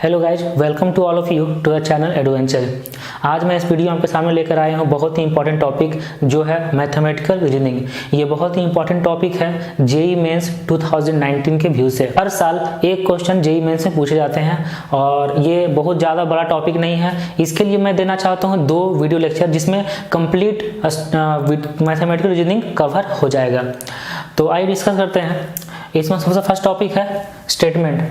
Hello guys, welcome to all of you to the channel adventure. आज मैं इस video आपके सामने लेकर आया हूँ बहुत ही इंपॉर्टेंट टॉपिक जो है मैथमेटिकल रीजनिंग। ये बहुत ही इंपॉर्टेंट टॉपिक है जेईई मेंस 2019 के व्यू से। हर साल एक क्वेश्चन जेईई मेंस से पूछे जाते हैं और ये बहुत ज़्यादा बड़ा टॉपिक नहीं है। इसके लिए मैं देना चाहता हूँ 2 वीडियो लेक्चर जिसमें कंप्लीट मैथमेटिकल रीजनिंग कवर हो जाएगा। तो आइए डिस्कस करते हैं। इसमें सबसे फर्स्ट टॉपिक है स्टेटमेंट।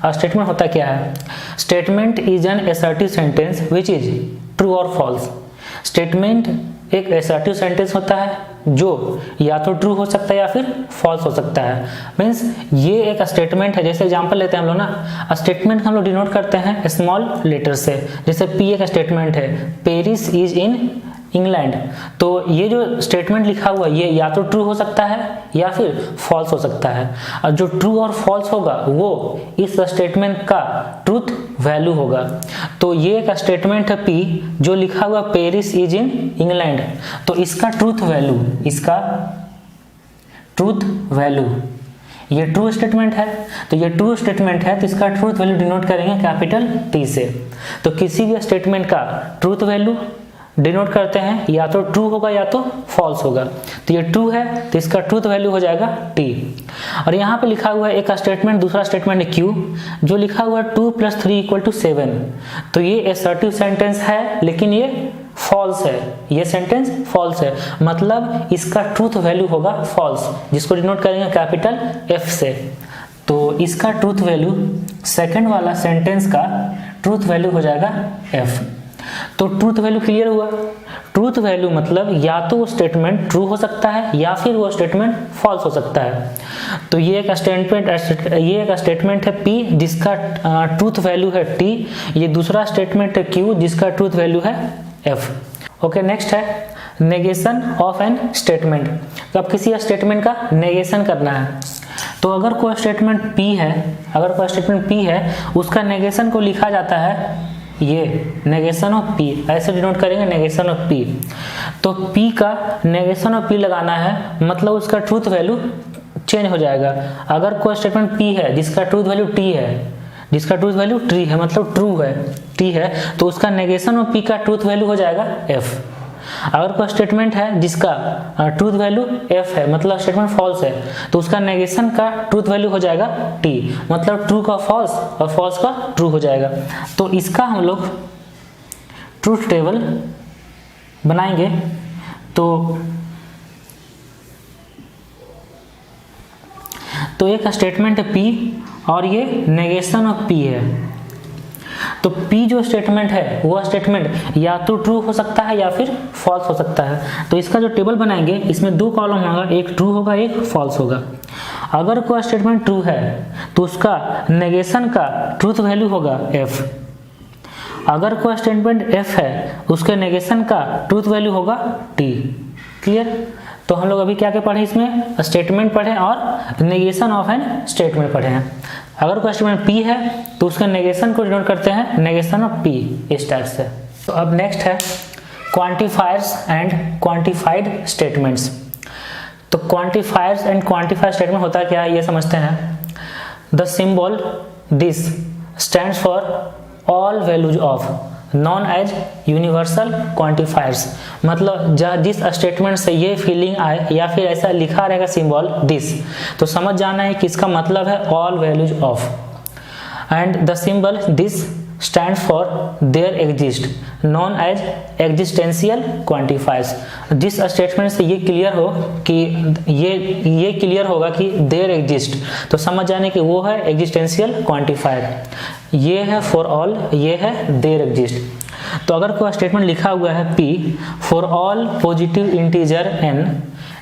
स्टेटमेंट होता क्या है? Statement is an assertive sentence which is true और फॉल्स। स्टेटमेंट एक असर्टिव सेंटेंस होता है जो या तो ट्रू हो सकता है या फिर फॉल्स हो सकता है। मीन्स ये एक स्टेटमेंट है। जैसे एग्जांपल लेते हैं हम लोग ना, स्टेटमेंट हम लोग डिनोट करते हैं स्मॉल लेटर से। जैसे पी एक स्टेटमेंट है, पेरिस इज इन इंग्लैंड। तो ये जो स्टेटमेंट लिखा हुआ है ये या तो ट्रू हो सकता है या फिर फॉल्स हो सकता है। और जो ट्रू और फॉल्स होगा वो इस स्टेटमेंट का ट्रूथ वैल्यू होगा। तो ये एक स्टेटमेंट है पी जो लिखा हुआ पेरिस इज इन इंग्लैंड। तो इसका ट्रूथ वैल्यू ये ट्रू स्टेटमेंट है। तो ये ट्रू स्टेटमेंट है तो इसका ट्रूथ वैल्यू डिनोट करेंगे कैपिटल टी से। तो किसी भी स्टेटमेंट का ट्रूथ वैल्यू डिनोट करते हैं या तो ट्रू होगा या तो फॉल्स होगा। तो ये ट्रू है तो इसका ट्रूथ वैल्यू हो जाएगा टी। और यहाँ पे लिखा हुआ है एक स्टेटमेंट, दूसरा स्टेटमेंट है क्यू जो लिखा हुआ है 2 + 3 = 7। तो ये असर्टिव सेंटेंस है लेकिन ये फॉल्स है। ये सेंटेंस फॉल्स है, मतलब इसका ट्रूथ वैल्यू होगा फॉल्स, जिसको डिनोट करेंगे कैपिटल एफ से। तो इसका ट्रूथ वैल्यू सेकंड वाला सेंटेंस का ट्रूथ वैल्यू हो जाएगा एफ। तो ट्रूथ वैल्यू क्लियर हुआ। ट्रूथ वैल्यू मतलब या तो वो स्टेटमेंट ट्रू हो सकता है या फिर वो स्टेटमेंट फॉल्स हो सकता है। तो ये एक स्टेटमेंट है पी जिसका ट्रूथ वैल्यू है टी। ये दूसरा स्टेटमेंट है क्यू जिसका ट्रूथ वैल्यू है एफ। ओके, नेक्स्ट है नेगेशन ऑफ एन स्टेटमेंट। तो अब किसी स्टेटमेंट का नेगेशन करना है। तो अगर कोई स्टेटमेंट पी है उसका नेगेशन को लिखा जाता है ये नेगेशन ऑफ पी, ऐसे डिनोट करेंगे नेगेशन ऑफ पी। तो पी का नेगेशन ऑफ पी लगाना है मतलब उसका ट्रूथ वैल्यू चेंज हो जाएगा। अगर कोई स्टेटमेंट पी है जिसका ट्रूथ वैल्यू टी है मतलब ट्रू है, टी है, तो उसका नेगेशन ऑफ पी का ट्रूथ वैल्यू हो जाएगा एफ। अगर कोई स्टेटमेंट है जिसका ट्रूथ वैल्यू एफ है मतलब स्टेटमेंट फॉल्स है तो उसका नेगेशन का ट्रूथ वैल्यू हो जाएगा टी, मतलब ट्रू का फॉल्स और फॉल्स का ट्रू हो जाएगा। तो इसका हम लोग ट्रूथ टेबल बनाएंगे। तो एक स्टेटमेंट है पी और ये नेगेशन ऑफ पी है। तो P जो स्टेटमेंट है वो स्टेटमेंट या तो ट्रू हो सकता है या फिर फॉल्स हो सकता है। तो इसका जो टेबल बनाएंगे इसमें 2 कॉलम होगा, एक ट्रू होगा एक फॉल्स होगा। अगर कोई स्टेटमेंट ट्रू है तो उसका नेगेशन का ट्रूथ वैल्यू होगा f। अगर कोई स्टेटमेंट f है उसके नेगेशन का ट्रूथ वैल्यू होगा t। क्लियर? तो हम लोग अभी क्या क्या पढ़े, इसमें स्टेटमेंट पढ़े और नेगेशन ऑफ एन स्टेटमेंट पढ़े हैं। अगर कोई स्टेटमेंट P है तो उसका नेगेशन को डिनोट करते हैं नेगेशन ऑफ P, इस टाइप से। तो अब नेक्स्ट है क्वांटिफायर्स एंड क्वांटिफाइड स्टेटमेंट्स। तो क्वांटिफायर्स एंड क्वांटिफाइड स्टेटमेंट होता क्या है ये समझते हैं। The symbol this stands for all values of known as universal quantifiers. मतलब जिस स्टेटमेंट से ये फीलिंग आए या फिर ऐसा लिखा रहेगा सिंबल दिस, तो समझ जाना है कि इसका मतलब है all values of. And the symbol this stand for there exist known as existential quantifiers. जिस स्टेटमेंट से ये क्लियर हो कि ये क्लियर होगा कि देयर एग्जिस्ट, तो समझ जाने कि वो है एग्जिस्टेंशियल क्वांटिफायर। ये है फॉर ऑल, ये है देयर एग्जिस्ट। तो अगर कोई स्टेटमेंट लिखा हुआ है P for all positive integer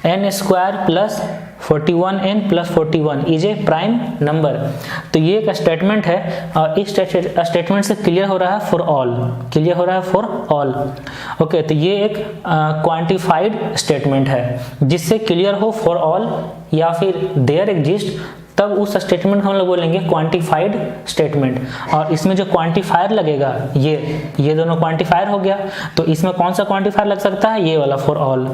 n square plus 41n + 41 is a prime number. तो ये एक स्टेटमेंट है और इस स्टेटमेंट से क्लियर हो रहा है फॉर ऑल। ओके, तो ये एक क्वांटिफाइड स्टेटमेंट है जिससे क्लियर हो फॉर ऑल या फिर देयर एग्जिस्ट, तब उस स्टेटमेंट को हम लोग बोलेंगे क्वांटिफाइड स्टेटमेंट। और इसमें जो क्वांटिफायर लगेगा ये दोनों क्वांटिफायर हो गया, तो इसमें कौन सा क्वांटिफायर लग सकता है, ये वाला फॉर ऑल।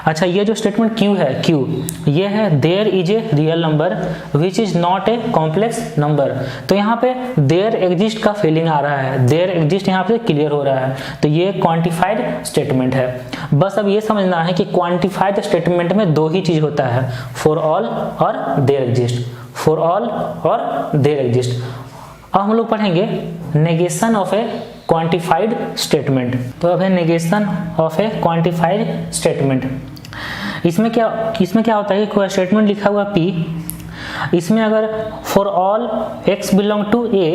अच्छा, ये जो स्टेटमेंट क्यू है, क्यू ये है there is a real number which is not a complex number. तो यहाँ पे देयर एग्जिस्ट का फीलिंग आ रहा है, देयर एग्जिस्ट यहाँ पे क्लियर हो रहा है, तो ये क्वांटिफाइड स्टेटमेंट है। बस अब ये समझना है कि क्वांटिफाइड स्टेटमेंट में दो ही चीज होता है, फॉर ऑल और देयर एग्जिस्ट, फॉर ऑल और देयर एग्जिस्ट। अब हम लोग पढ़ेंगे negation of A quantified statement. तो अब है negation of A quantified statement. इसमें क्या होता है कि कोई स्टेटमेंट लिखा हुआ P, इसमें अगर for all x belong to A,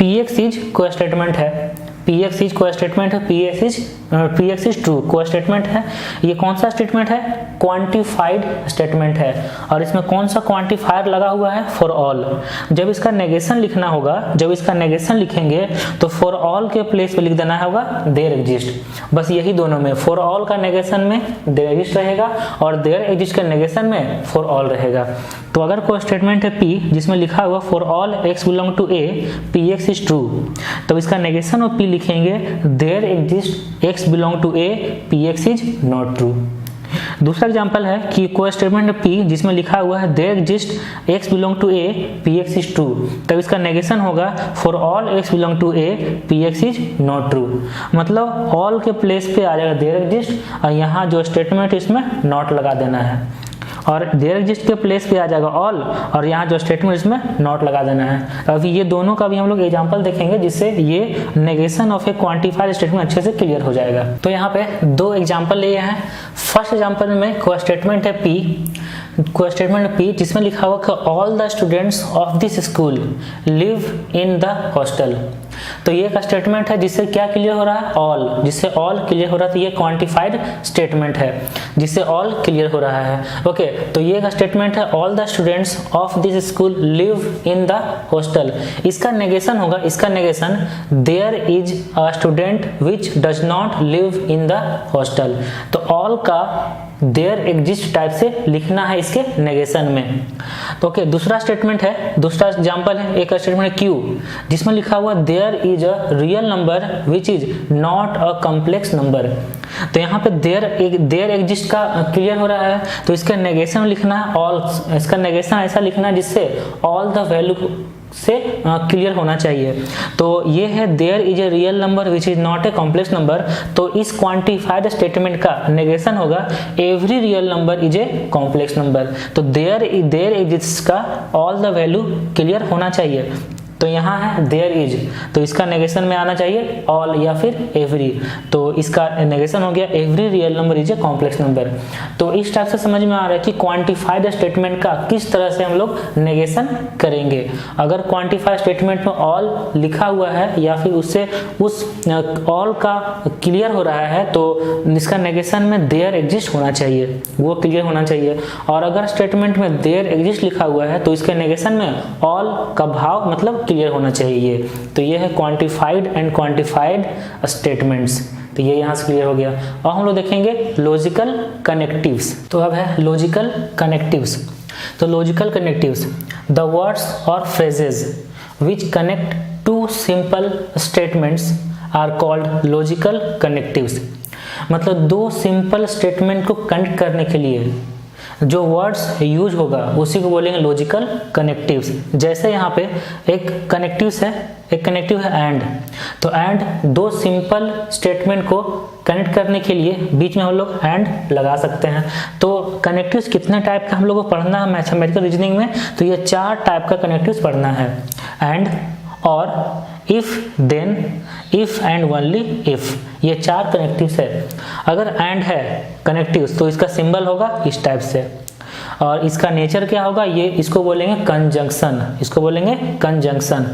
Px is कोई स्टेटमेंट है, Px इज कोई स्टेटमेंट है, Px इज ट्रू कोई स्टेटमेंट है। ये कौन सा स्टेटमेंट है, क्वांटिफाइड स्टेटमेंट है। और इसमें कौन सा क्वांटिफायर लगा हुआ है, फॉर ऑल। जब इसका नेगेशन लिखना होगा, जब इसका नेगेशन लिखेंगे तो फॉर ऑल के प्लेस पे लिख देना होगा देयर एग्जिस्ट। बस यही दोनों में, फॉर ऑल का नेगेशन में देयर एग्जिस्ट रहेगा और देयर एग्जिस्ट के नेगेशन में फॉर ऑल रहेगा। तो अगर कोई स्टेटमेंट है P जिसमें लिखा हुआ for all x belong to A, Px is true, तो इसका नेगेशन ऑफ P लिखेंगे there exist x belong to A, Px is not true. दूसरा एग्जांपल है कि कोई स्टेटमेंट P जिसमें लिखा हुआ है there exist x belong to A, Px is true, तब इसका नेगेशन होगा for all x belong to A, Px is not true. मतलब ऑल के प्लेस पे आ जाएगा देयर एग्जिस्ट और यहाँ जो स्टेटमेंट इसमें नॉट लगा देना है, और देयर एग्जिस्ट के प्लेस पे आ जाएगा ऑल और यहाँ जो स्टेटमेंट इसमें नॉट लगा देना है। अभी ये दोनों का भी हम लोग एग्जांपल देखेंगे जिससे ये negation of A quantified statement अच्छे से क्लियर हो जाएगा। तो यहाँ पे दो एग्जांपल लिए हैं। फर्स्ट एग्जांपल में कोई स्टेटमेंट है P जिसमें लिखा हुआ कि all the students of this school live in the hostel. तो ये एक स्टेटमेंट है जिससे क्या क्लियर हो रहा है, ऑल, जिससे ऑल क्लियर हो रहा है। तो ये क्वांटिफाइड स्टेटमेंट है जिससे ऑल क्लियर हो रहा है। ओके, तो ये एक स्टेटमेंट है all the students of this school live in the hostel. इसका नेगेशन होगा, इसका negation there is a student which does not live in the hostel. तो ऑल का देयर एग्जिस्ट टाइप से लिखना है इसके नेगेशन में। तो ओके, दूसरा स्टेटमेंट है, दूसरा एग्जांपल है, एक स्टेटमेंट है Q जिसमें लिखा हुआ there is a real number which is not a complex number. तो यहाँ पे देयर एग्जिस्ट का क्लियर हो रहा है, तो इसका नेगेशन लिखना है ऑल, इसका नेगेशन ऐसा लिखना है जिससे ऑल द वैल्यू से क्लियर होना चाहिए। तो ये है there is a real number which is not a complex number. तो इस क्वांटिफाइड स्टेटमेंट का नेगेशन होगा every real number is a complex number. तो देयर एग्जिस्ट का ऑल द वैल्यू क्लियर होना चाहिए। तो यहाँ है देयर इज, तो इसका नेगेशन में आना चाहिए ऑल या फिर एवरी। तो इसका नेगेशन हो गया every real number is a complex number. तो इस टाइप से समझ में आ रहा है कि क्वांटिफाइड स्टेटमेंट का किस तरह से हम लोग नेगेशन करेंगे। अगर क्वांटिफाइड स्टेटमेंट में ऑल लिखा हुआ है या फिर उससे उस ऑल का क्लियर हो रहा है तो इसका नेगेशन में देयर एग्जिस्ट होना चाहिए, वो क्लियर होना चाहिए। और अगर स्टेटमेंट में देयर एग्जिस्ट लिखा हुआ है तो इसके नेगेशन में ऑल का भाव मतलब क्लियर होना चाहिए। तो ये है क्वांटिफाइड एंड क्वांटिफाइड स्टेटमेंट्स। तो ये यहाँ से क्लियर हो गया। और हम लोग देखेंगे लॉजिकल कनेक्टिव्स। तो अब है लॉजिकल कनेक्टिव्स। तो लॉजिकल कनेक्टिव्स द वर्ड्स और phrases which connect to simple statements are called logical connectives. मतलब दो सिंपल स्टेटमेंट को कनेक्ट करने के लिए जो वर्ड्स यूज होगा उसी को बोलेंगे लॉजिकल कनेक्टिव्स। जैसे यहाँ पे एक कनेक्टिव्स है, एक कनेक्टिव है एंड। तो एंड दो सिंपल स्टेटमेंट को कनेक्ट करने के लिए बीच में हम लोग एंड लगा सकते हैं। तो कनेक्टिव्स कितने टाइप का हम लोग को पढ़ना है मैथमेटिकल रीजनिंग में, तो ये 4 टाइप का कनेक्टिव्स पढ़ना है। And, or, if, then, if and only if, ये 4 कनेक्टिव्स है। अगर एंड है कनेक्टिव्स तो इसका सिंबल होगा इस टाइप से, और इसका नेचर क्या होगा, ये इसको बोलेंगे कंजंक्शन, इसको बोलेंगे कंजंक्शन।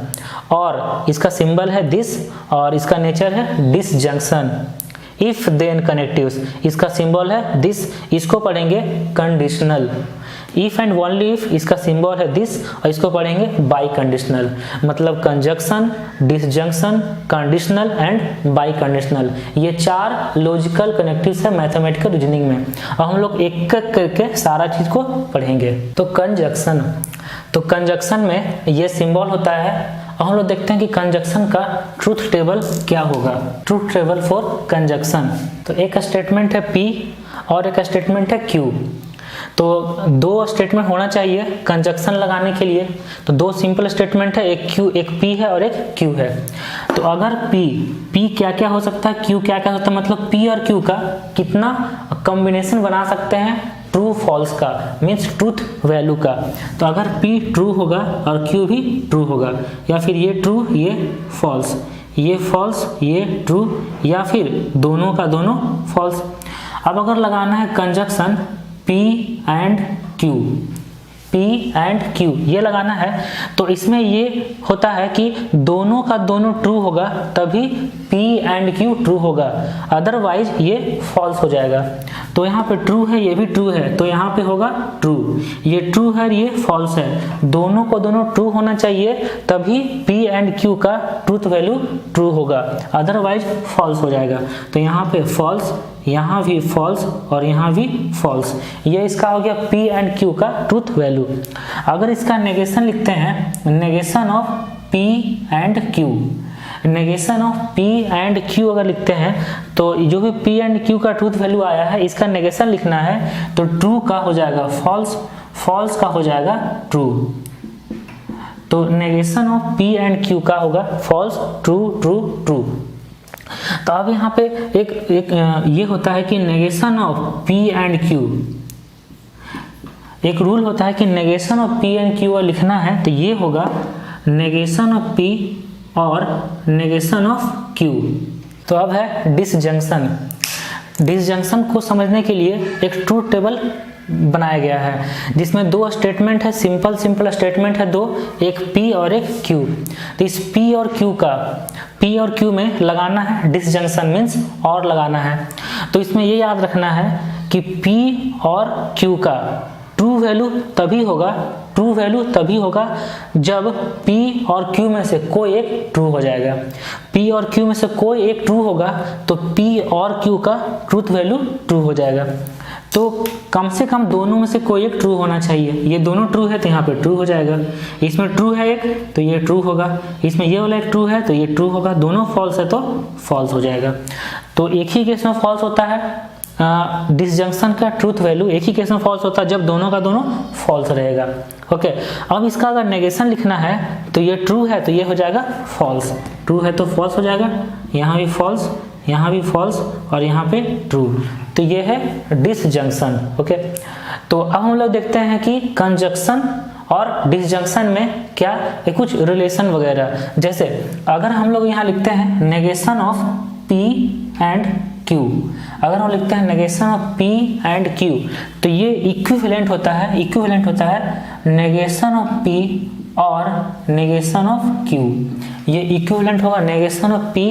और इसका सिंबल है दिस और इसका नेचर है डिसजंक्शन। इफ देन कनेक्टिव्स, इसका सिंबल है दिस, इसको पढ़ेंगे conditional. If and only if, इसका सिंबल है दिस और इसको पढ़ेंगे बाई कंडीशनल। मतलब conjunction, disjunction, conditional and by conditional, ये 4 लॉजिकल कनेक्टिव्स है मैथमेटिकल रीजनिंग में। और हम लोग एक एक करके सारा चीज को पढ़ेंगे। तो कंजंक्शन, तो कंजक्शन में ये सिंबल होता है। अब हम लोग देखते हैं कि कंजक्शन का ट्रूथ टेबल क्या होगा। ट्रूथ टेबल फॉर कंजक्शन, तो एक स्टेटमेंट है P और एक स्टेटमेंट है Q। तो दो स्टेटमेंट होना चाहिए कंजक्शन लगाने के लिए। तो दो सिंपल स्टेटमेंट है, एक P है और एक Q है। तो अगर P क्या क्या हो सकता है, Q क्या क्या हो सकता है, मतलब P और Q का कितना कॉम्बिनेशन बना सकते हैं ट्रू फॉल्स का, मीन्स ट्रूथ वैल्यू का। तो अगर P ट्रू होगा और Q भी ट्रू होगा, या फिर ये ट्रू ये फॉल्स, ये फॉल्स ये ट्रू, या फिर दोनों का दोनों फॉल्स। अब अगर लगाना है conjunction P and Q, P and Q ये लगाना है, तो इसमें ये होता है कि दोनों का दोनों ट्रू होगा तभी P एंड Q ट्रू होगा, अदरवाइज ये फॉल्स हो जाएगा। तो यहाँ पे ट्रू है, ये भी ट्रू है, तो यहाँ पे होगा ट्रू। ये ट्रू है, ये फॉल्स है, दोनों को दोनों ट्रू होना चाहिए तभी P एंड Q का ट्रूथ वैल्यू ट्रू होगा, अदरवाइज फॉल्स हो जाएगा। तो यहाँ पे फॉल्स, यहाँ भी फॉल्स और यहाँ भी फॉल्स, ये इसका हो गया P एंड Q का ट्रूथ वैल्यू। अगर इसका नेगेशन लिखते हैं, negation of P and Q, negation of P and Q अगर लिखते हैं तो जो भी P एंड Q का ट्रूथ वैल्यू आया है इसका नेगेशन लिखना है, तो ट्रू का हो जाएगा फॉल्स, फॉल्स का हो जाएगा ट्रू। तो negation of P and Q का होगा फॉल्स ट्रू ट्रू ट्रू। तो अब यहाँ पे एक ये होता है कि negation of P and Q, एक रूल होता है कि negation of P and Q लिखना है तो ये होगा नेगेशन ऑफ P और नेगेशन ऑफ Q। तो अब है डिसजंक्शन। डिसजंक्शन को समझने के लिए एक ट्रूथ टेबल बनाया गया है जिसमें दो स्टेटमेंट है, सिंपल स्टेटमेंट है दो, एक P और एक Q। तो इस P और Q में लगाना है डिसजंक्शन, मीन्स और लगाना है। तो इसमें ये याद रखना है कि P और Q का ट्रू वैल्यू तभी होगा जब P और Q में से कोई एक ट्रू हो जाएगा। P और Q में से कोई एक ट्रू होगा तो P और Q का ट्रूथ वैल्यू ट्रू हो जाएगा। तो कम से कम दोनों में से कोई एक ट्रू होना चाहिए। ये दोनों ट्रू है तो यहाँ पे ट्रू हो जाएगा, इसमें ट्रू है एक तो ये ट्रू होगा, इसमें ये वाला एक ट्रू है तो ये ट्रू होगा, दोनों फॉल्स है तो फॉल्स हो जाएगा। तो एक ही केस में फॉल्स होता है डिसजंक्शन का ट्रूथ वैल्यू, एक ही केस में फॉल्स होता है जब दोनों का दोनों फॉल्स रहेगा। ओके, अब इसका अगर नेगेशन लिखना है तो ये ट्रू है तो ये हो जाएगा फॉल्स, ट्रू है तो फॉल्स हो जाएगा, यहाँ भी फॉल्स, यहाँ भी फॉल्स और यहाँ पे ट्रू। तो ये है डिसजंक्शन। ओके, तो अब हम लोग देखते हैं कि कंजक्शन और डिसजंक्शन में क्या है कुछ रिलेशन वगैरह। जैसे अगर हम लोग यहाँ लिखते हैं negation of P and Q, अगर हम लिखते हैं negation of P and Q तो ये इक्विवेलेंट होता है नेगेशन ऑफ P और नेगेशन ऑफ Q। ये इक्विवेलेंट होगा नेगेशन ऑफ P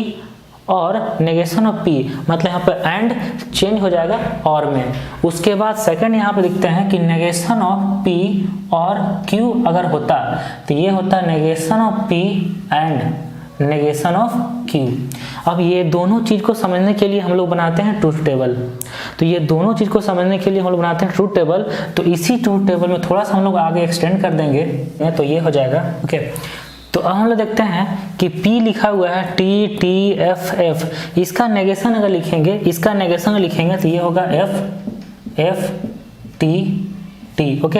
और नेगेशन ऑफ P, मतलब यहाँ पे एंड चेंज हो जाएगा और में। उसके बाद सेकंड यहाँ पे लिखते हैं कि नेगेशन ऑफ P और Q अगर होता तो ये होता negation of P and negation of Q। अब ये दोनों चीज को समझने के लिए हम लोग बनाते हैं ट्रूथ टेबल। तो ये दोनों चीज को समझने के लिए हम लोग बनाते हैं ट्रूथ टेबल। तो इसी ट्रूथ टेबल में थोड़ा सा हम लोग आगे एक्सटेंड कर देंगे तो ये हो जाएगा। ओके, तो अब हम लोग देखते हैं कि P लिखा हुआ है T T F F, इसका नेगेशन अगर लिखेंगे तो ये होगा F F T T। Okay,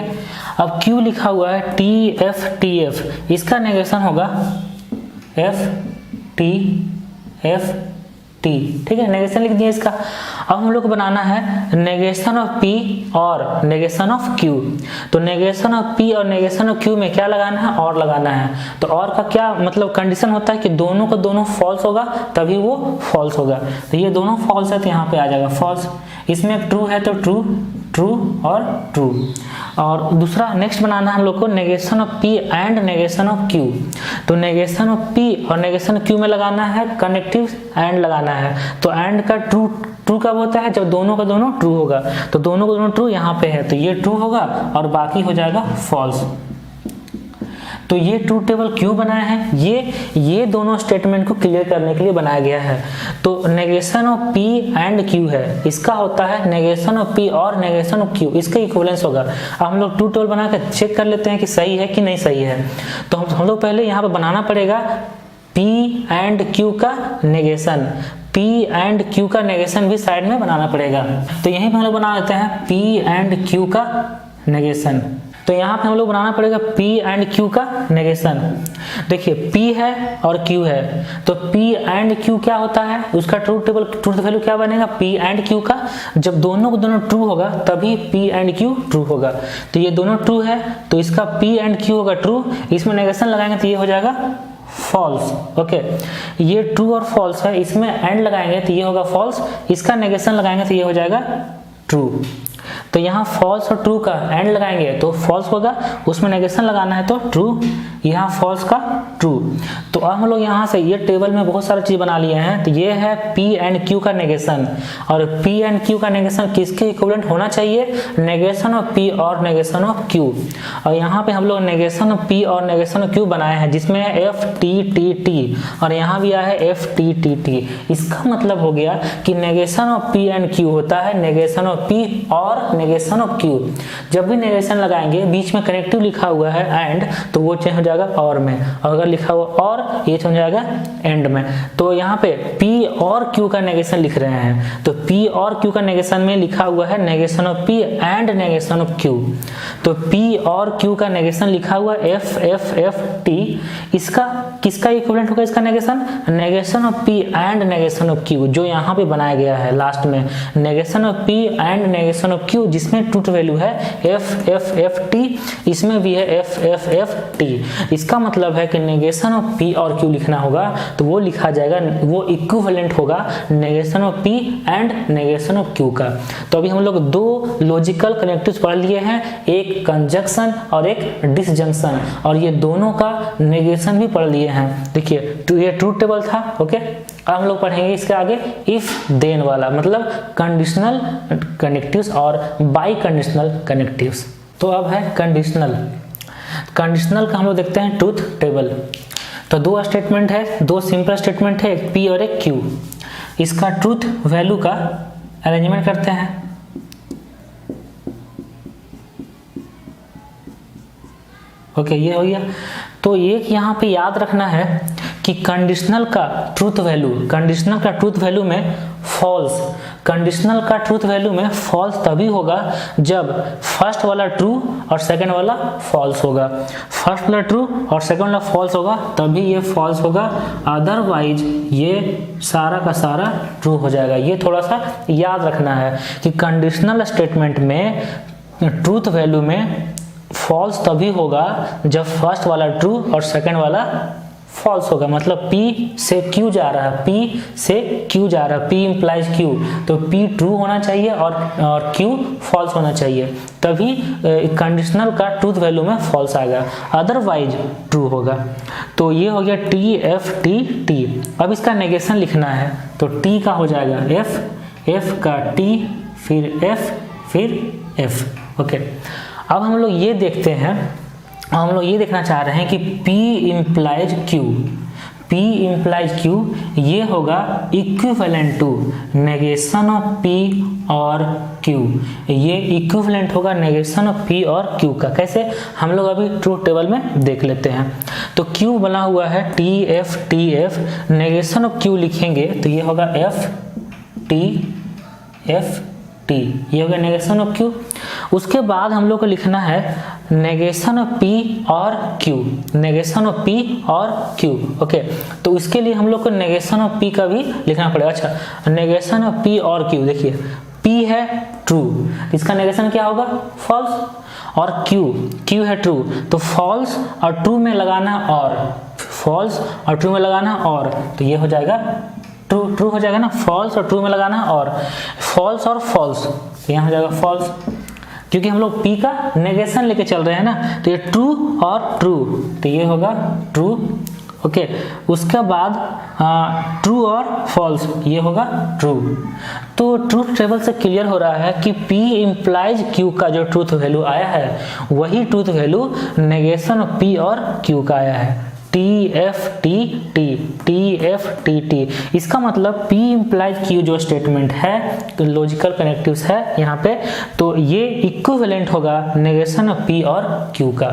अब Q लिखा हुआ है T F T F, इसका नेगेशन होगा F T F T। ठीक है, नेगेशन लिख दिया इसका। अब हम लोग को बनाना है नेगेशन ऑफ P और नेगेशन ऑफ Q। तो नेगेशन ऑफ P और नेगेशन ऑफ Q में क्या लगाना है, और लगाना है। तो और का क्या मतलब कंडीशन होता है कि दोनों का दोनों फॉल्स होगा तभी वो फॉल्स होगा। तो ये दोनों फॉल्स है तो यहाँ पे आ जाएगा फॉल्स, इसमें ट्रू है तो ट्रू ट्रू और ट्रू। और दूसरा नेक्स्ट बनाना है हम लोग को negation of P and negation of Q। तो नेगेशन ऑफ P और नेगेशन Q में लगाना है कनेक्टिव एंड लगाना है। तो एंड का ट्रू कब होता है, जब दोनों का दोनों ट्रू होगा। तो दोनों का दोनों ट्रू यहाँ पे है तो ये ट्रू होगा और बाकी हो जाएगा फॉल्स। तो तो ये ट्रूथ टेबल क्यों बनाया है, ये दोनों स्टेटमेंट को क्लियर करने के लिए बनाया गया है। तो negation of P and Q है, इसका होता है नेगेशन ऑफ P और नेगेशन ऑफ Q, इसका इक्विवेलेंस होगा। अब हम लोग ट्रूथ टेबल बना कर चेक कर लेते हैं कि सही है कि नहीं सही है। तो हम लोग पहले यहाँ पर बनाना पड़ेगा P एंड Q का नेगेशन, P एंड Q का नेगेशन भी साइड में बनाना पड़ेगा। तो यहीं पे हम लोग बना लेते हैं P एंड Q का नेगेशन। तो यहाँ पे हम लोग बनाना पड़ेगा P एंड Q का नेगेशन। देखिए P है और Q है, तो P एंड Q क्या होता है, उसका ट्रूथ वैल्यू क्या बनेगा, P एंड Q का। जब दोनों को दोनों ट्रू होगा तभी P एंड Q ट्रू होगा। तो ये दोनों ट्रू है तो इसका P एंड Q होगा ट्रू, इसमें नेगेशन लगाएंगे तो ये हो जाएगा फॉल्स। ओके, ये ट्रू और फॉल्स है, इसमें एंड लगाएंगे तो ये होगा फॉल्स, इसका नेगेशन लगाएंगे तो ये हो जाएगा ट्रू। तो यहाँ फॉल्स और ट्रू का एंड लगाएंगे तो फॉल्स होगा, उसमें नेगेशन लगाना है तो ट्रू, यहाँ फॉल्स का ट्रू। तो अब हम लोग यहाँ से ये टेबल में बहुत सारी चीज बना लिए हैं। तो ये है P एंड Q का नेगेशन, और P एंड Q का नेगेशन किसके इक्विवेलेंट होना चाहिए, नेगेशन ऑफ P और नेगेशन ऑफ Q। और यहाँ पे हम लोग नेगेशन ऑफ P और नेगेशन ऑफ Q बनाए हैं, जिसमें है FTTT और यहाँ भी आया है FTTT। इसका मतलब हो गया कि negation of P and Q होता है नेगेशन ऑफ P और नेगेशन ऑफ Q। जब भी नेगेशन लगाएंगे बीच में कनेक्टिव लिखा हुआ है एंड, तो वो चेंज हो जाएगा और में, और अगर लिखा हुआ और ये चेंज हो जाएगा एंड में। तो यहाँ पे P और Q का नेगेशन लिख रहे हैं, तो P और Q का नेगेशन में लिखा हुआ है negation of P and negation of Q। तो P और Q का नेगेशन लिखा हुआ FFFT, इसका किसका इक्विवेलेंट होगा, इसका negation, negation of P and negation of Q, जो यहाँ पे बनाया गया है लास्ट में, negation of P and negation of Q, जिसमें ट्रूथ वैल्यू है FFFT, इसमें भी है FFFT। इसका मतलब है कि नेगेशन ऑफ P और Q लिखना होगा तो वो लिखा जाएगा, वो इक्विवेलेंट होगा negation of P and negation of Q का। तो अभी हम लोग दो लॉजिकल कनेक्टिव्स पढ़ लिए हैं, एक कंजंक्शन और एक डिसजंक्शन, और ये दोनों का नेगेशन भी पढ़ लिए हैं। देखिए ये ट्रूथ टेबल था। ओके, अब हम लोग पढ़ेंगे इसके आगे इफ देन वाला, मतलब कंडीशनल कनेक्टिव्स और बाई कंडीशनल कनेक्टिव्स। तो अब है कंडीशनल का हम लोग देखते हैं ट्रूथ टेबल। तो दो स्टेटमेंट है, दो सिंपल स्टेटमेंट है, एक P और एक Q। इसका ट्रूथ वैल्यू का अरेंजमेंट करते हैं। ओके, ये हो गया। तो एक यहाँ पे याद रखना है कि कंडीशनल का ट्रूथ वैल्यू में फॉल्स, कंडीशनल का ट्रूथ वैल्यू में फॉल्स तभी होगा जब फर्स्ट वाला ट्रू और सेकंड वाला फॉल्स होगा। फर्स्ट वाला ट्रू और सेकंड वाला फॉल्स होगा तभी ये फॉल्स होगा, अदरवाइज ये सारा का सारा ट्रू हो जाएगा। ये थोड़ा सा याद रखना है कि कंडीशनल स्टेटमेंट में ट्रूथ वैल्यू में फॉल्स तभी होगा जब फर्स्ट वाला ट्रू और सेकंड वाला फॉल्स होगा। मतलब P से Q जा रहा है, P से Q जा रहा है, P इंप्लाइज Q, तो P ट्रू होना चाहिए और Q फॉल्स होना चाहिए, तभी कंडीशनल का ट्रूथ वैल्यू में फॉल्स आएगा, अदरवाइज ट्रू होगा। तो ये हो गया TFTT। अब इसका नेगेशन लिखना है तो T का हो जाएगा F, F का T, फिर F, फिर F। ओके, अब हम लोग ये देखते हैं, हम लोग ये देखना चाह रहे हैं कि P इंप्लाइज Q, ये होगा equivalent to negation of P और Q। ये इक्विवेलेंट होगा नेगेशन ऑफ P और Q का। कैसे, हम लोग अभी ट्रूथ टेबल में देख लेते हैं। तो Q बना हुआ है TF, नेगेशन ऑफ Q लिखेंगे तो ये होगा FTFT, ये होगा नेगेशन ऑफ Q। उसके बाद हम लोग को लिखना है नेगेशन ऑफ P और Q, नेगेशन ऑफ P और Q। ओके, तो उसके लिए हम लोग को नेगेशन ऑफ P का भी लिखना पड़ेगा। अच्छा, नेगेशन ऑफ P और Q, देखिए P है ट्रू, इसका नेगेशन क्या होगा, फॉल्स, और Q है ट्रू, तो फॉल्स और ट्रू में लगाना और, फॉल्स और ट्रू में लगाना और, तो ये हो जाएगा ट्रू हो जाएगा ना, फॉल्स और ट्रू में लगाना और, फॉल्स और फॉल्स, तो यहाँ हो जाएगा फॉल्स, क्योंकि हम लोग P का नेगेशन लेके चल रहे हैं ना, तो ये ट्रू और ट्रू, तो ये होगा ट्रू। ओके, उसके बाद ट्रू और फॉल्स, ये होगा ट्रू। तो ट्रूथ टेबल से क्लियर हो रहा है कि P इम्प्लाइज Q का जो ट्रूथ वैल्यू आया है वही truth value negation of P और Q का आया है, TFTT। इसका मतलब P इम्प्लाइज Q जो स्टेटमेंट है तो लॉजिकल कनेक्टिव्स है यहाँ पे, तो ये इक्विवेलेंट होगा नेगेशन ऑफ P और Q का।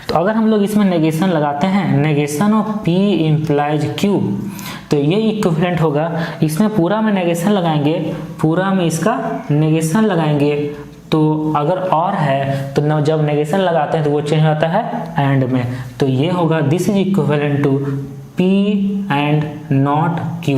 तो अगर हम लोग इसमें नेगेशन लगाते हैं, negation of P implies Q, तो ये इक्विवेलेंट होगा, इसमें पूरा में नेगेशन लगाएंगे, पूरा में इसका नेगेशन लगाएंगे, तो अगर और है तो न, जब नेगेशन लगाते हैं तो वो चेंज होता है एंड में, तो ये होगा this is equivalent to P and not Q,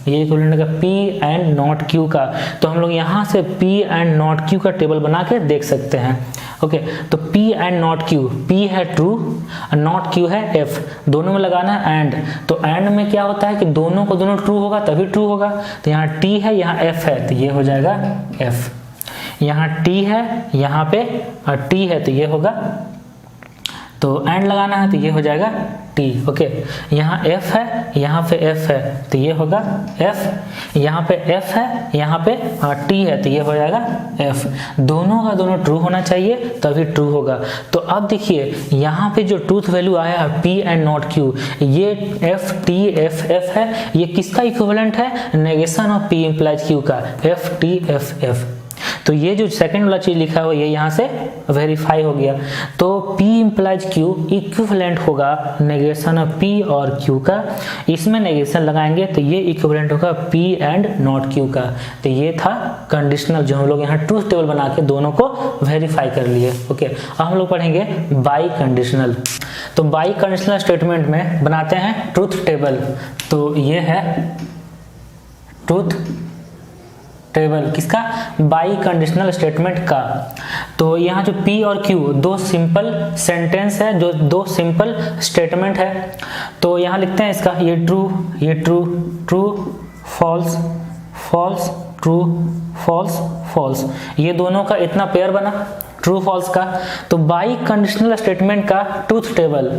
ये इक्विवेलेंट होगा P एंड नॉट Q का। तो हम लोग यहाँ से P एंड नॉट Q का टेबल बना के देख सकते हैं। ओके, तो P and not Q, P है ट्रू, नॉट Q है F, दोनों में लगाना है एंड, तो एंड में क्या होता है कि दोनों को दोनों ट्रू होगा तभी ट्रू होगा, तो यहाँ T है यहाँ F है, तो ये हो जाएगा F, यहाँ T है यहाँ पे और T है तो ये होगा, तो एंड लगाना है तो ये हो जाएगा T। ओके, यहाँ F है यहाँ पे F है तो ये होगा F, यहाँ पे F है यहाँ पे T है तो ये हो जाएगा F, दोनों का दोनों ट्रू होना चाहिए तभी ट्रू होगा। तो अब देखिए यहाँ पे जो ट्रूथ वैल्यू आया है P एंड नॉट Q, ये FTFF है, ये किसका इक्विवेलेंट है, negation of P implies Q का, FTFF। तो ये जो सेकंड वाला चीज लिखा हुआ ये यहाँ से वेरीफाई हो गया, तो P इम्प्लाइज Q इक्विवेलेंट होगा नेगेशन ऑफ P और Q का, इसमें नेगेशन लगाएंगे तो ये इक्विवेलेंट होगा P एंड नॉट Q का। तो ये था कंडीशनल जो हम लोग यहाँ ट्रूथ टेबल बना के दोनों को वेरीफाई कर लिए। ओके, अब हम लोग पढ़ेंगे बाई कंडीशनल। तो बाई कंडीशनल स्टेटमेंट में बनाते हैं ट्रूथ टेबल, तो ये है ट्रूथ टेबल किसका, बाई कंडीशनल स्टेटमेंट का। तो यहाँ जो P और Q दो सिंपल सेंटेंस है, जो दो सिंपल स्टेटमेंट है, तो यहाँ लिखते हैं इसका, ये ट्रू, ये true, true false, false true, false false, ये दोनों का इतना पेयर बना ट्रू फॉल्स का। तो बाई कंडीशनल स्टेटमेंट का ट्रूथ टेबल,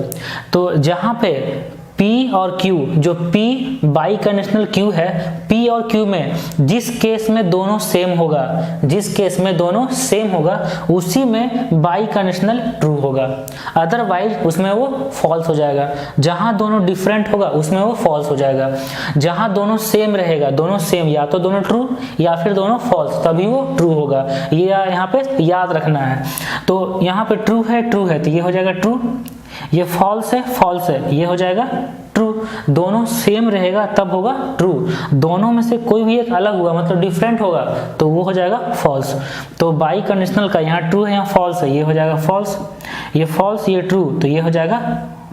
तो जहाँ पे P और Q, जो P बाई कंडीशनल Q है, P और Q में जिस केस में दोनों सेम होगा, जिस केस में दोनों सेम होगा उसी में बाई कंडीशनल ट्रू होगा, अदरवाइज उसमें वो फॉल्स हो जाएगा। जहां दोनों डिफरेंट होगा उसमें वो फॉल्स हो जाएगा, जहां दोनों सेम रहेगा, दोनों सेम या तो दोनों ट्रू या फिर दोनों फॉल्स, तभी वो ट्रू होगा। ये यहाँ पे याद रखना है। तो यहाँ पे ट्रू है तो ये हो जाएगा ट्रू, ये फॉल्स है ये हो जाएगा ट्रू, दोनों सेम रहेगा तब होगा ट्रू, दोनों में से कोई भी एक अलग हुआ मतलब डिफरेंट होगा तो वो हो जाएगा फॉल्स। तो बाई कंडीशनल का यहाँ ट्रू है यहाँ फॉल्स है, ये हो जाएगा फॉल्स, ये फॉल्स ये ट्रू तो ये हो जाएगा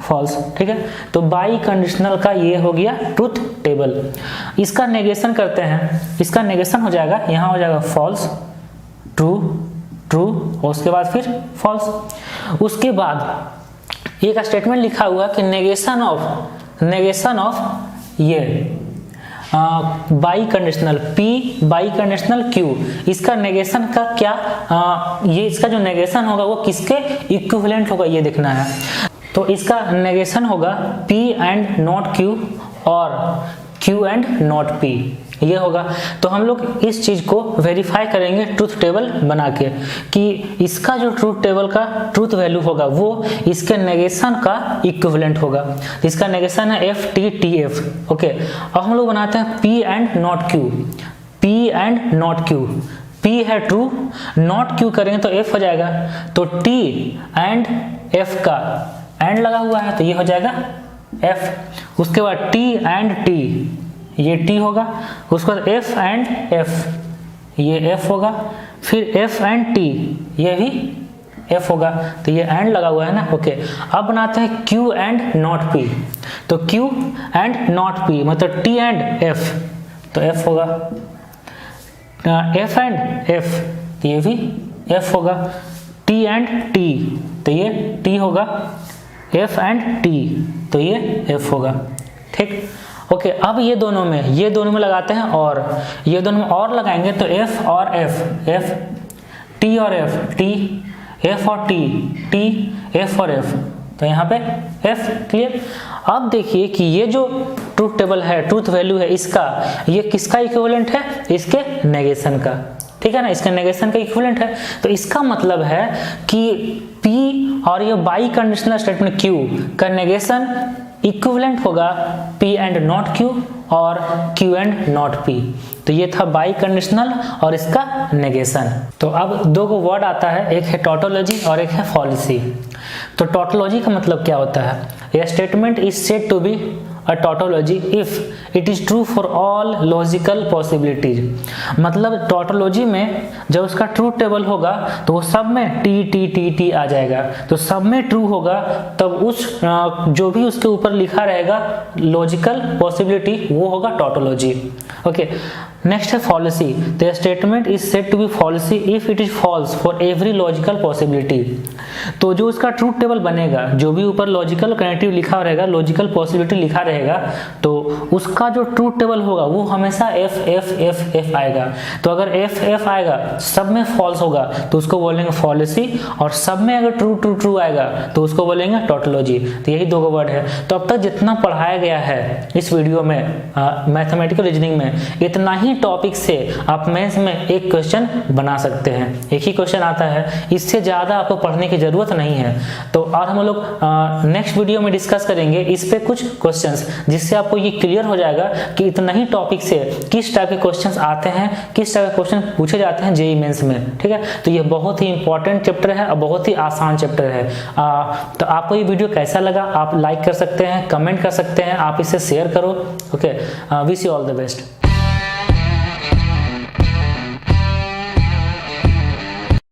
फॉल्स। ठीक है, तो बाई कंडीशनल का ये हो गया ट्रूथ टेबल। इसका नेगेशन करते हैं, इसका नेगेशन हो जाएगा, यहाँ हो जाएगा फॉल्स, ट्रू, ट्रू और उसके बाद फिर फॉल्स। उसके बाद एक स्टेटमेंट लिखा हुआ कि नेगेशन ऑफ ये by conditional P by conditional Q, इसका नेगेशन का क्या, ये इसका जो नेगेशन होगा वो किसके इक्विवेलेंट होगा ये देखना है। तो इसका नेगेशन होगा P एंड नॉट Q और Q एंड नॉट P, ये होगा। तो हम लोग इस चीज को वेरीफाई करेंगे ट्रूथ टेबल बना के कि इसका जो ट्रूथ टेबल का ट्रूथ वैल्यू होगा वो इसके नेगेशन का इक्विवेलेंट होगा। इसका नेगेशन है FTTF। ओके, अब हम लोग बनाते हैं P and not Q, P and not Q, P है ट्रू, नॉट Q करेंगे तो F हो जाएगा, तो T एंड F का एंड लगा हुआ है तो ये हो जाएगा F। उसके बाद T एंड T, ये T होगा, उसके बाद F एंड F, ये F होगा, फिर F एंड T, ये भी F होगा, तो ये एंड लगा हुआ है ना। ओके, अब बनाते हैं Q एंड नॉट P, तो Q एंड नॉट P मतलब T एंड F, तो F होगा, F एंड F तो ये भी F होगा, T एंड T तो ये T होगा, F एंड T तो ये F होगा। ठीक, ओके, अब ये दोनों में लगाते हैं और ये दोनों में और लगाएंगे तो F और F, T और F, T, F और T, F और F, तो यहाँ पे F। क्लियर। अब देखिए कि ये जो ट्रूथ टेबल है, ट्रूथ वैल्यू है इसका, ये किसका इक्विवेलेंट है? इसके नेगेशन का, ठीक है ना, इसका नेगेशन का इक्विवेलेंट है। तो इसका मतलब है कि P और ये बाई कंडीशनल स्टेटमेंट Q का नेगेशन इक्विवेलेंट होगा P एंड नॉट Q और Q एंड नॉट P। तो ये था बाई कंडीशनल और इसका नेगेशन। तो अब दो को वर्ड आता है, एक है टोटोलॉजी और एक है फॉलिसी। तो टोटोलॉजी का मतलब क्या होता है? यह statement is said to be a tautology if it is true for all logical possibilities। मतलब टोटोलॉजी में जब उसका ट्रूथ टेबल होगा तो वो सब में टी टी टी टी आ जाएगा, तो सब में ट्रू होगा, तब उस जो भी उसके ऊपर लिखा रहेगा लॉजिकल पॉसिबिलिटी वो होगा टोटोलॉजी। ओके, नेक्स्ट है fallacy. The statement is said to be fallacy if it is false for every logical possibility. तो जो उसका ट्रूथ टेबल बनेगा, जो भी ऊपर लॉजिकल कनेक्टिव लिखा रहेगा, लॉजिकल पॉसिबिलिटी लिखा रहेगा, तो उसका जो ट्रूथ टेबल होगा वो हमेशा एफ एफ एफ एफ आएगा। तो अगर एफ एफ आएगा, सब में फॉल्स होगा तो उसको बोलेंगे फॉलिसी, और सब में अगर ट्रू ट्रू ट्रू आएगा तो उसको बोलेंगे टोटोलॉजी। तो यही दो वर्ड है। तो अब तक जितना पढ़ाया गया है इस वीडियो में मैथमेटिकल रीजनिंग में, इतना ही टॉपिक से आप मैथ्स में एक क्वेश्चन बना सकते हैं। एक ही क्वेश्चन आता है, इससे ज़्यादा आपको पढ़ने की ज़रूरत नहीं है। तो और हम लोग नेक्स्ट वीडियो में डिस्कस करेंगे इस पे कुछ क्वेश्चंस, जिससे आपको ये क्लियर हो जाएगा कि इतना ही टॉपिक से किस टाइप के क्वेश्चंस आते हैं, किस टाइप के क्वेश्चन पूछे जाते हैं जेईई मेंस में। ठीक है, तो ये बहुत ही इंपॉर्टेंट चैप्टर है और बहुत ही आसान चैप्टर है। तो आपको ये वीडियो कैसा लगा आप लाइक कर सकते हैं, कमेंट कर सकते हैं, आप इसे शेयर करो। Okay, wish you all the best.